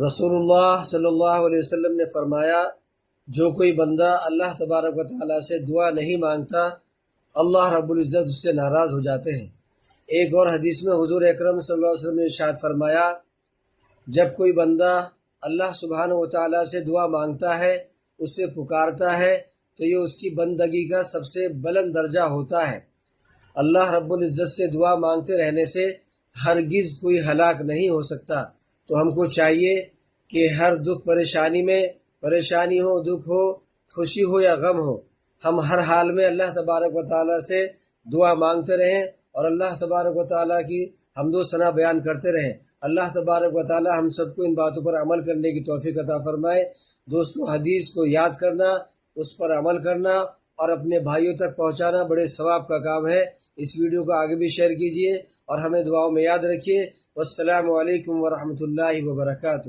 رسول اللہ صلی اللہ علیہ وسلم نے فرمایا، جو کوئی بندہ اللہ تبارک و تعالیٰ سے دعا نہیں مانگتا، اللہ رب العزت اس سے ناراض ہو جاتے ہیں۔ ایک اور حدیث میں حضور اکرم صلی اللہ علیہ وسلم نے ارشاد فرمایا، جب کوئی بندہ اللہ سبحانہ و تعالیٰ سے دعا مانگتا ہے، اس سے پکارتا ہے، تو یہ اس کی بندگی کا سب سے بلند درجہ ہوتا ہے۔ اللہ رب العزت سے دعا مانگتے رہنے سے ہرگز کوئی ہلاک نہیں ہو سکتا۔ تو ہم کو چاہیے کہ ہر دکھ پریشانی میں، پریشانی ہو، دکھ ہو، خوشی ہو یا غم ہو، ہم ہر حال میں اللہ تبارک و تعالیٰ سے دعا مانگتے رہیں اور اللہ تبارک و تعالیٰ کی حمد و ثنا بیان کرتے رہیں۔ اللہ تبارک و تعالیٰ ہم سب کو ان باتوں پر عمل کرنے کی توفیق عطا فرمائے۔ دوستو، حدیث کو یاد کرنا، اس پر عمل کرنا اور اپنے بھائیوں تک پہنچانا بڑے ثواب کا کام ہے۔ اس ویڈیو کو آگے بھی شیئر کیجیے اور ہمیں دعاؤں میں یاد رکھیے۔ والسلام علیکم ورحمۃ اللہ وبرکاتہ۔